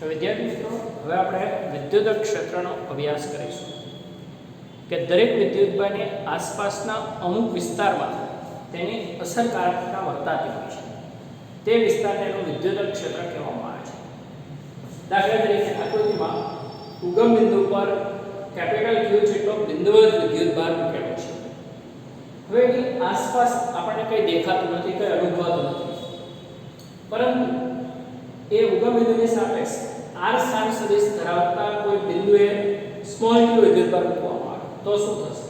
તો વિદ્યાર્થી મિત્રો, હવે આપણે વિદ્યુત ક્ષેત્રનો અભ્યાસ કરીશું કે દરેક વિદ્યુતભારની આસપાસના અમુક વિસ્તારમાં તેની અસરકારકતા વર્તાતી હોય છે. તે વિસ્તારને એનું વિદ્યુત ક્ષેત્ર કહેવામાં આવે છે. દાખલા તરીકે આકૃતિમાં ઉગમ બિંદુ પર કેપિટલ Q જેટલો બિંદુવત વિદ્યુતભાર મૂકેલો છે. હવે એની આસપાસ આપણને કંઈ દેખાતું નથી, કંઈ અનુભવાતું નથી, પરંતુ એ ઉગમ બિંદુની સાપેક્ષ r સ્થાન સદિશ ધરાવતા કોઈ બિંદુએ સ્મોલ q વિદ્યુતભાર મૂકવામાં આવે તો શું થશે?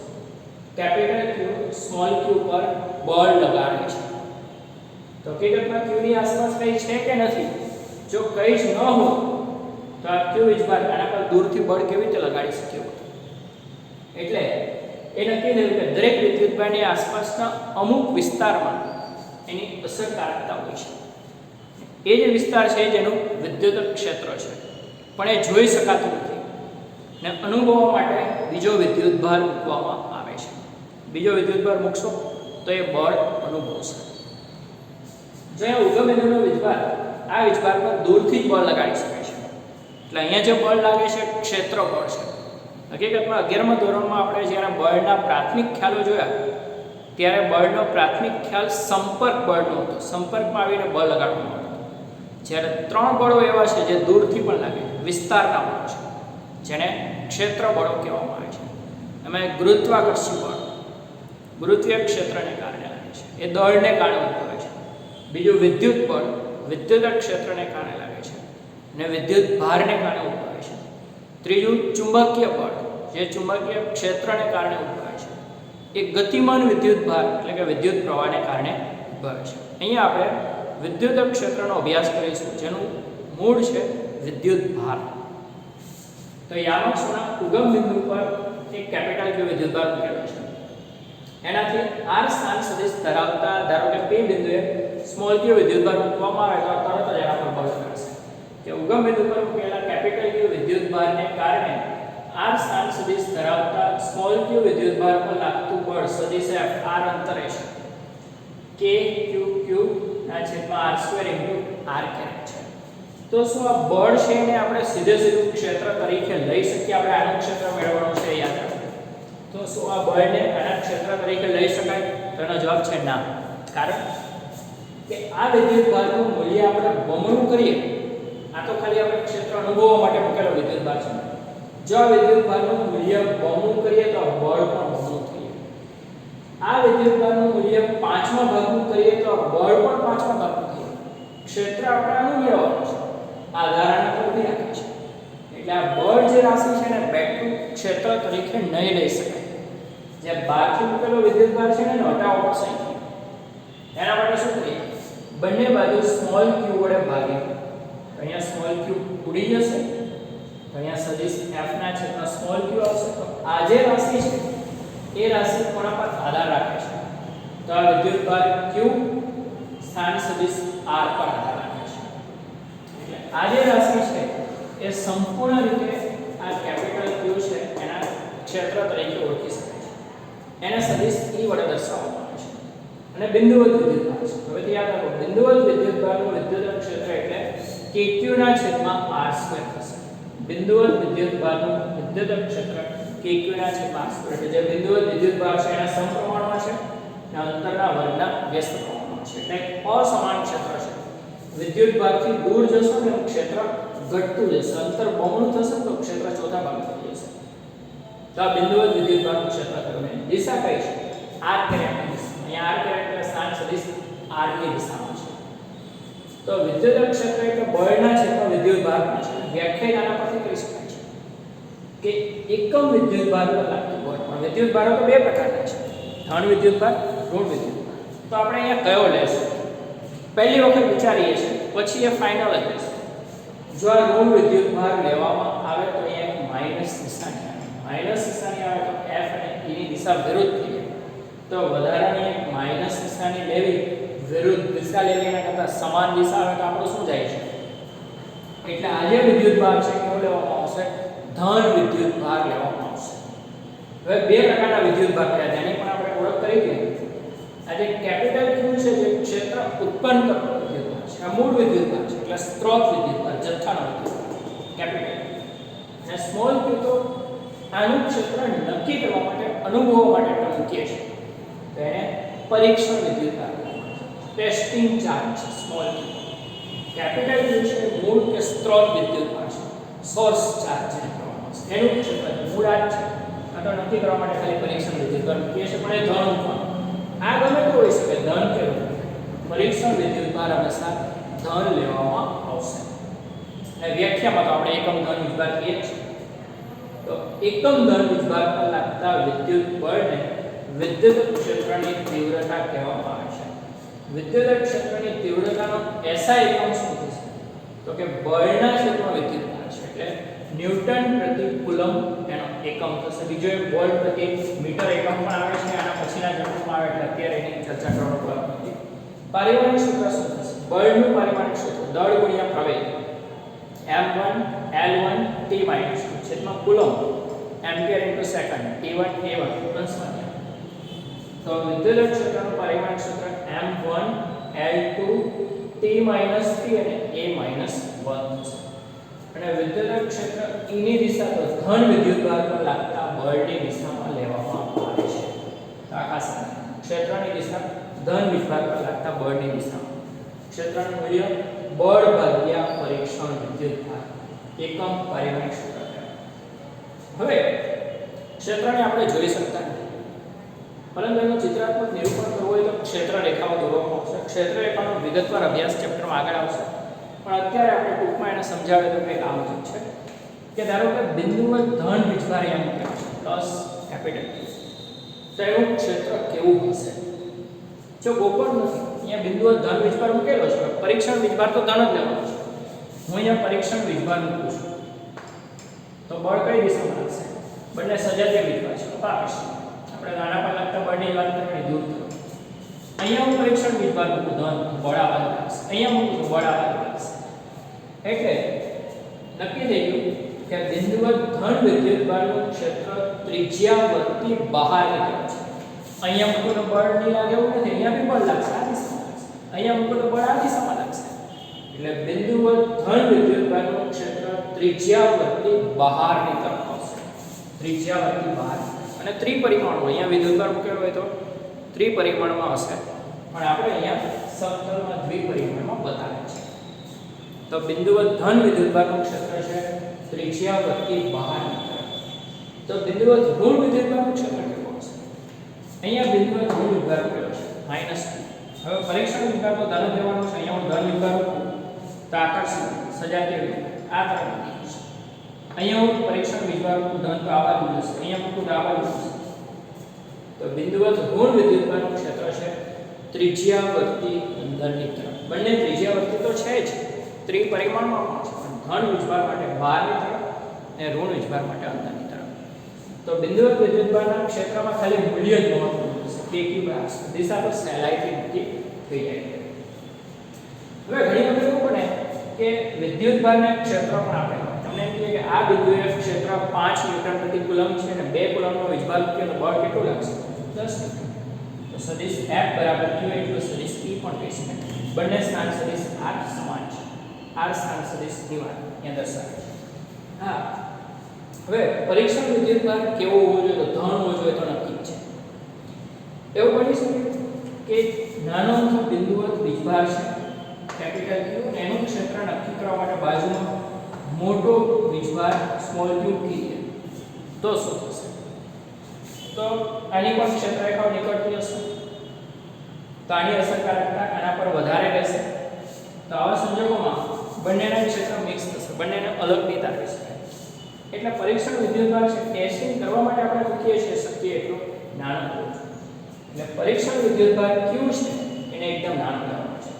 કેપિટલ Q સ્મોલ q પર બળ લગાડે છે. તો હકીકતમાં q ની આસપાસ કંઈ છે કે નથી? જો કંઈ જ ન હોય તો આ q વીજભાર આના પર દૂરથી બળ કેવી રીતે લગાડી શકીએ? એટલે એ નક્કી થયું કે દરેક વિદ્યુતભારની આસપાસના અમુક વિસ્તારમાં એની અસરકારકતા હોય છે. એ જે વિસ્તાર છે જેનું વિદ્યુત ક્ષેત્ર છે, પણ એ જોઈ શકાતું નથી ને અનુભવવા માટે બીજો વિદ્યુતભાર મૂકવામાં આવે છે. બીજો વિદ્યુતભાર મૂકશો તો એ બળ અનુભવશે. જો એ ઉગમ બિંદુનો વીજભાર આ વીજભાર પર દૂરથી જ બળ લગાડી શકે છે. એટલે અહીંયા જે બળ લાગે છે ક્ષેત્ર બળ છે. હકીકતમાં 11મા ધોરણમાં આપણે જ્યારે બળના પ્રાથમિક ખ્યાલો જોયા ત્યારે બળનો પ્રાથમિક ખ્યાલ સંપર્ક બળનો હતો. સંપર્કમાં આવીને બળ લગાડવાનો હતો. જ્યારે 3 બળો એવા છે જે દૂરથી પણ લાગે, વિસ્તારના બળો છે, જેને ક્ષેત્ર બળો કહેવામાં આવે છે. એમાં ગુરુત્વાકર્ષી બળ ગુરુત્વીય ક્ષેત્રને કારણે લાગે છે, એ દળને કારણે ઉદ્ભવે છે. બીજું વિદ્યુત બળ વિદ્યુત ક્ષેત્રને કારણે લાગે છે અને વિદ્યુત ભારને કારણે ઉદ્ભવે છે. ત્રીજું ચુંબકીય બળ, જે ચુંબકીય ક્ષેત્રને કારણે ઉદ્ભવે છે. એ ગતિમાન વિદ્યુત ભાર એટલે કે વિદ્યુત પ્રવાહને કારણે ઉદ્ભવે છે. અહીંયા આપણે વિદ્યુત ક્ષેત્રનો અભ્યાસ કરીશું જેનું મૂળ છે વિદ્યુત ભાર. તો યામક્ષના ઉગમ બિંદુ પર એક કેપિટલ Q વિદ્યુતભાર મૂકેલો છે. એનાથી r સ્થાન સદિશ ધરાવતા ધારો કે P બિંદુએ સ્મોલ q વિદ્યુતભાર મૂકવામાં આવે તો તરત જ એના પર બળ લાગશે. કે ઉગમ બિંદુ પર મૂકેલા કેપિટલ Q વિદ્યુતભારને કારણે r સ્થાન સદિશ ધરાવતા સ્મોલ q વિદ્યુતભાર પર લાગતું બળ સદિશ f r અંતરે છે k q q ના છેદમાં r2 r છે. તો શું આ બળ છે એને આપણે સીધું ક્ષેત્ર તરીકે લઈ શકીએ? આપણે આનું ક્ષેત્ર મેળવવાનું છે, યાદ રાખો. તો શું આ બળને આના ક્ષેત્ર તરીકે લઈ શકાય? તો એનો જવાબ છે ના. કારણ કે આ વિદ્યુતભારનું મૂલ્ય આપણે બમણું કરીએ, આ તો ખાલી આપણે ક્ષેત્ર અનુભવવા માટે મૂકેલો વિદ્યુતભાર છે. જો આ વિદ્યુતભારનું મૂલ્ય બમણું કરીએ તો આ બળ પણ બમણું થઈ જાય. આ વિદ્યુતભારનું મૂલ્ય 5મા ભાગનું કરીએ તો આ બળ પણ 5મા ભાગનું થઈ જાય. ક્ષેત્ર આપણે આનું લેવાનું છે, આધાર આના પર ઉભી રાખે છે. એટલે આ બળ જે રાશિ છે ને બેટરી ક્ષેત્ર તરીકે નહીં લઈ શકાય. જે બહારથી મૂકેલો વિદ્યુતભાર છે ને એને હટાવવો પડશે. એના માટે શું કરીએ? બંને બાજુ સ્મોલ q વડે ભાગીએ. અહીંયા સ્મોલ q ઉડી જશે, તો અહીંયા સદિશ f ના છેદમાં સ્મોલ q આવશે. તો આ જે રાશિ છે એ રાશિ કોના પર આધાર રાખે છે? તો આ વિદ્યુતભાર q સ્થાન સદિશ r પર આધાર રાખે છે. એટલે આ જે રાશિ છે એ સંપૂર્ણ રીતે આ કેપિટલ Q છે એના ક્ષેત્ર તરીકે ઓળખી શકાય છે. એને સદિશ E વડે દર્શાવવામાં આવે છે. અને બિંદુવત વિદ્યુતભાર છે. હવેથી યાદ રાખો, બિંદુવત વિદ્યુતભારનું વિદ્યુત ક્ષેત્ર એટલે kq ના છેદમાં r2 થશે. બિંદુવત વિદ્યુતભારનું વિદ્યુત ક્ષેત્ર kq ના છેદમાં r2 એટલે જે બિંદુવત વિદ્યુતભાર છે એના સમપ્રમાણમાં છે અને અંતરના વર્ગના વ્યસ્ત પ્રમાણમાં છે. એટલે અસમાન ક્ષેત્ર છે. વિદ્યુતભારથી દૂર જશો ને ક્ષેત્ર ઘટતું જશે, અંતર બમણું થશે તો ક્ષેત્ર ચોથા ભાગમાં થઈ જશે. તો આ બિંદુવત વિદ્યુતભારનું ક્ષેત્ર તમે દિશા કઈ છે? r કેરેક્ટર દિશા. અહીંયા r કેરેક્ટર સ્થાન સદિશ r ની દિશામાં છે. તો વિદ્યુત ક્ષેત્ર એટલે બળના છેદમાં વિદ્યુતભાર છે. વ્યાખ્યા આના પરથી કરી શકાય છે કે એકમ વિદ્યુતભાર પર લાગતું બળ. પણ વિદ્યુતભારો તો બે પ્રકારના છે, ધન વિદ્યુતભાર, ઋણ વિદ્યુતભાર. તો આપણે અહીંયા કયો લેશું? પહેલી વખત વિચારીએ છીએ, પછી એ ફાઇનલ લેશું. જો આ ઋણ વિદ્યુતભાર લેવામાં આવે તો અહીંયા એક માઈનસ નિશાની આવે. માઈનસ નિશાની આવે તો f અને e ની દિશા વિરુદ્ધ થઈ જાય. તો વધારાની એક માઈનસ નિશાની લેવી, વિરુદ્ધ દિશા લેવી એના કરતાં સમાન દિશા આવે તો આપણું શું જાય છે? એટલે આ જે વિદ્યુતભાર છે કેવો લેવામાં આવશે? ધન વિદ્યુતભાર લેવામાં આવશે. હવે બે પ્રકારના વિદ્યુતભાર કયા જેની પણ આપણે ઓળખ કરી દઈએ. આ જે કેપિટલ Q છે જે ક્ષેત્ર ઉત્પન્ન કરતો વિદ્યુતભાર છે, આ મૂળ વિદ્યુતભાર છે એટલે સ્ત્રોત વિદ્યુતભાર, જથ્થાનો વિદ્યુતભાર. કેપિટલ અને સ્મોલ q તો આનું ક્ષેત્ર નક્કી કરવા માટે અનુભવવા માટે આપણે મૂકીએ છીએ તો એને પરીક્ષણ વિદ્યુતભાર ટેસ્ટિંગ ચાર્જ છે સ્મોલ q. કેપિટલ q છે મૂળ કે સ્ત્રોત વિદ્યુતભાર છે સોર્સ ચાર્જ જેને કહેવામાં આવે છે એનું ક્ષેત્ર મૂળ આ જ છે આ તો નક્કી કરવા માટે ખાલી પરીક્ષણ વિદ્યુતભાર મૂકીએ છીએ પણ એ ધન મૂકવાનું આ ગમે તે હોઈ શકે ધન કે ઋણ પરીક્ષણ વિદ્યુતભાર હંમેશા ધન લેવામાં આવશે અને વ્યાખ્યામાં તો આપણે એકમ ધન વીજભાર કહીએ છીએ તો એકમ ધન વીજભાર પર લાગતા વિદ્યુત બળને વિદ્યુત ક્ષેત્રની તીવ્રતા કહેવામાં આવે છે. વિદ્યુત ક્ષેત્રની તીવ્રતાનો SI એકમ શું થશે તો કે બળના ક્ષેત્રમાં વિદ્યુતભાર છે એટલે ન્યૂટન પ્રતિ કુલમ્બ એનો એકમ થશે. બીજો એક વોલ્ટ પ્રતિ મીટર એકમ પણ આવે છે આના પછીના ચેપ્ટરમાં આવે એટલે અત્યારે એની ચર્ચા કરવાનો પ્રયત્ન નથી. પારિમાણિક સૂત્ર શું થશે બળનું પારિમાણિક સૂત્ર દળ ગુણ્યા પ્રવેગ m1 l1 t - છેદમાં coulomb ampere * second t1 a1 અંશમાં તો વિદ્યુત ક્ષેત્રનું પારિમાણિક સૂત્ર m1 l2 t - t અને a - 1 થશે અને વિદ્યુત ક્ષેત્ર E ની દિશા તો ધન વિદ્યુતભાર પર લાગતા બળની દિશામાં લેવામાં આવે છે. તો આ ખાસ ક્ષેત્રની દિશા ધન વિદ્યુતભાર પર લાગતા બળની દિશામાં ક્ષેત્રનું મૂલ્ય બળ ભાગ્યા પરીક્ષણ વિદ્યુતભાર એકમ પારિમાણિક સૂત્ર કહેવાય. હવે ક્ષેત્રને આપણે જોઈ શકતા નથી પરંતુ એનું ચિત્રાત્મક નિરૂપણ કરવું હોય તો ક્ષેત્ર રેખાઓ દોરવામાં આવશે. ક્ષેત્ર રેખાનો વિગતવાર અભ્યાસ ચેપ્ટરમાં આગળ આવશે પણ અત્યારે આપણે ટૂંકમાં એને સમજાવે તો કંઈક આમ છે કે ધારો કે બિંદુએ ધન વીજભાર એમ મૂકેલો છે પ્લસ કેપિટલ તો એનું ક્ષેત્ર કેવું હશે જો ગોપન નથી અહીંયા બિંદુએ ધન વીજભાર મૂકેલો છે પરીક્ષણ વીજભાર તો ધન જ લેવાનો છે હું અહીંયા પરીક્ષણ વીજભાર મૂકું છું તો બળ કઈ દિશામાં લાગશે બંને સજાતીય વીજભાર છે અપાકર્ષણ આપણે નાના પર લાગતા બળની વાત કરવાની દૂર કરો. અહીંયા હું પરીક્ષણ વીજભાર મૂકું ધન બળ આ બાજુ લાગશે અહીંયા મૂકું છું બળ આ બાજુ લાગશે એટલે નક્કી થઈ ગયું કે બિંદુએ ધન વિદ્યુતભારનું ક્ષેત્ર ત્રિજ્યાવર્તી બહારની તરફ છે. અહીંયા મૂકું તો બળ નહીં લાગે એવું નથી અહીંયા બી બળ લાગશે આ દિશામાં લાગશે અહીંયા મૂકું તો બળ આ દિશામાં લાગશે એટલે બિંદુએ ધન વિદ્યુતભારનું ક્ષેત્ર ત્રિજ્યાવર્તી બહારની તરફ આવશે ત્રિજ્યાવર્તી બહાર અને ત્રિપરિમાણમાં અહીંયા વિદ્યુતભાર મૂકેલો હોય તો ત્રિપરિમાણમાં હશે પણ આપણે અહીંયા સમતલમાં દ્વિપરિમાણમાં બતાવે છે. તો બિંદુએ ધન વિદ્યુતભારનું ક્ષેત્ર છે ત્રિજ્યાવર્તી બહારની તરફ. તો બિંદુએ ઋણ વિદ્યુતભારનું ક્ષેત્ર કેવું હશે અહીંયા બિંદુએ ઋણ વિદ્યુતભાર મૂકેલો છે -2. હવે પરીક્ષણ વિદ્યુતભાર તો ધન લેવાનો છે અહીંયા હું ધન વિદ્યુતભાર મૂકું તો આકર્ષણ સજાતીય વિદ્યુતભાર આ તરફ મૂકી છે. અહીંયા હું પરીક્ષણ વિદ્યુતભાર મૂકું ધન તો આ બાજુ જશે અહીંયા મૂકું તો આ બાજુ જશે. તો બિંદુએ ઋણ વિદ્યુતભારનું ક્ષેત્ર છે ત્રિજ્યાવર્તી અંદરની તરફ. બંને ત્રિજ્યાવર્તી તો છે જ ત્રિપરિમાણમાં છે પણ ધન વીજભાર માટે બહારની તરફ અને ઋણ વીજભાર માટે અંદરની તરફ. તો બિંદુએ વિદ્યુતભારના ક્ષેત્રમાં ખાલી મૂલ્ય જ મહત્વનું છે કે q = દિશા તો સહેલાઈથી નક્કી થઈ જાય. હવે ઘણી વખત એવું બને કે વિદ્યુતભારના ક્ષેત્ર પણ આપણે તમને એમ કહીએ કે આ બિંદુએ ક્ષેત્ર 5 ન્યૂટન પ્રતિ કુલમ્બ છે અને 2 કુલમ્બનો વીજભાર મૂકીએ તો બળ કેટલું લાગશે 10 ન્યૂટન. તો સદિશ F q એટલું સદિશ E પણ કહી શકાય. બંને સ્થાન સદિશ R સમાન છે. R સ્થાન સદિશ E1 અહીંયા દર્શાવે છે. હા હવે પરીક્ષણ વિદ્યુતભાર કેવો હોવો જોઈએ તો ધન હોવો જોઈએ તો નક્કી છે. એવું બની શકે કે નાનો અમથો બિંદુવત વીજભાર છે કેપિટલ Q એનું ક્ષેત્ર નક્કી કરવા માટે બાજુમાં મોટો વીજભાર સ્મોલ q કીએ તો શું થશે તો આની પણ ક્ષેત્ર રેખાઓ નીકળતી હશે તો આની અસરકારકતા આના પર વધારે રહેશે. તો આવા સંજોગોમાં બંનેના ક્ષેત્ર મિક્સ થશે બંનેને અલગ નહીં તારવી શકાય. એટલે પરીક્ષણ વિદ્યુતભાર છે ટેસ્ટિંગ કરવા માટે આપણે મૂકીએ છીએ શક્ય એટલો નાનો હોવો જોઈએ. એટલે પરીક્ષણ વિદ્યુતભાર q છે એને એકદમ નાનો લેવાનો છે.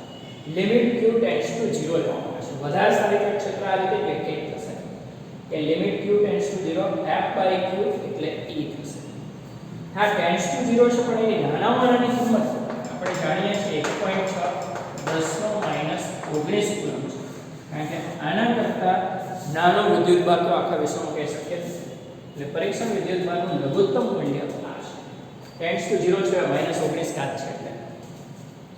લિમિટ q ટેન્ડ્સ ટુ 0 લેવાનો છે. વધારે સારી રીતે ક્ષેત્ર આ રીતે વ્યાખ્યાયિત થશે કે limit q tends to 0 F/q એટલે E થશે. હા ટેન્ડ્સ ટુ 0 છે પણ એની નાનામાં નાની કિંમત આપણે જાણીએ છીએ 1.6 10 - 19 કુલમ્બ છે. કારણ કે આના કરતા નાનો વિદ્યુતભાર તો આખા વિશ્વમાં કહી શકીએ નથી. એટલે પરીક્ષણ વિદ્યુતભારનું લઘુત્તમ મૂલ્ય આ છે ટેન્ડ્સ ટુ 0 છે -19 ઘાત છે. એટલે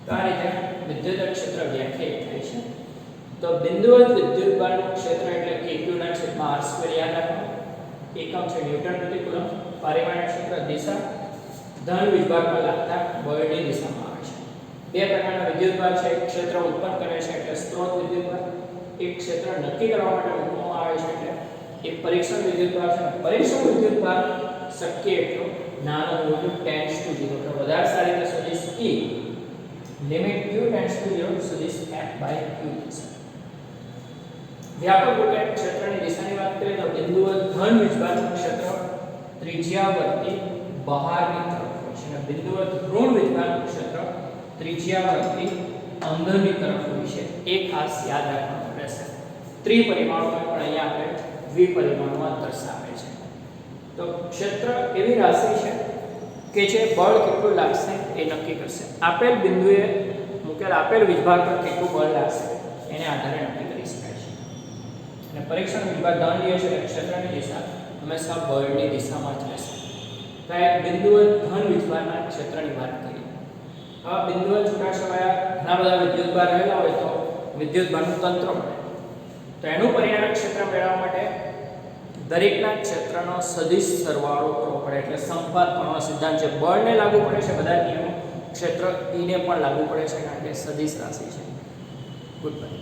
તો આ રીતે વિદ્યુત ક્ષેત્ર વ્યાખ્યાયિત થાય છે. તો બિંદુવત વિદ્યુતભારનું ક્ષેત્ર એટલે કે q ના છેદમાં r સ્ક્વેર યાદ રાખો. એકમ છે ન્યૂટન પ્રતિ કુલમ. પરિમાણીય ક્ષેત્ર દિશા ધન વિભાગમાં લાગતા બળની દિશામાં આવે છે. બે પ્રકારના વિદ્યુતભાર છે. એક ક્ષેત્ર ઉત્પન્ન કરે છે એટલે સ્ત્રોત વિદ્યુતભાર. એક ક્ષેત્ર નક્કી કરવા માટે મૂકવામાં આવે છે એટલે એક પરીક્ષણ વિદ્યુતભાર છે. પરીક્ષણ વિદ્યુતભાર શક્ય એટલો નાનો હોય ટેન્ડ્સ ટુ 0 એટલે વધારે સારી રીતે સદિશ E limit q tends to 0 સદિશ f/q થશે. વ્યાપક રૂપે ક્ષેત્રની દિશાની વાત કરીએ તો બિંદુવત ધન વિજભારનું ક્ષેત્ર ત્રિજ્યાવર્તી બહારની તરફ હોય છે અને બિંદુવત ઋણ વિજભારનું ક્ષેત્ર ત્રિજ્યાવર્તી અંદરની તરફ હોય છે. એ ખાસ યાદ રાખવાનું રહેશે. ત્રિપરિમાણોમાં પણ અહીંયા આપણે દ્વિપરિમાણોમાં દર્શાવે છે. તો ક્ષેત્ર એવી રાશિ છે કે જે બળ કેટલું લાગશે એ નક્કી કરશે. આપેલ બિંદુએ મૂકેલ આપેલ વિજભાર પર કેટલું બળ લાગશે એને આધારે નક્કી કરી શકાય છે. અને પરીક્ષણ વિજભાર ધન લે છે એટલે ક્ષેત્રની દિશા હંમેશા બળની દિશામાં જ રહેશે. તો એક બિંદુએ ધન વિજભારના ક્ષેત્રની વાત કરી. આ બિંદુએ છૂટાછવાયા ઘણા બધા વિદ્યુતભાર રહેલા હોય તો વિદ્યુતભારનું તંત્ર મળે. તો એનું પરિણામી ક્ષેત્ર મેળવવા માટે દરેકના ક્ષેત્રનો સદિશ સરવાળો કરવો પડે એટલે સંપાત કરવાનો સિદ્ધાંત છે. બળને લાગુ પડે છે બધા નિયમો, ક્ષેત્ર E ને પણ લાગુ પડે છે કારણ કે સદિશ રાશિ છે. Good bye.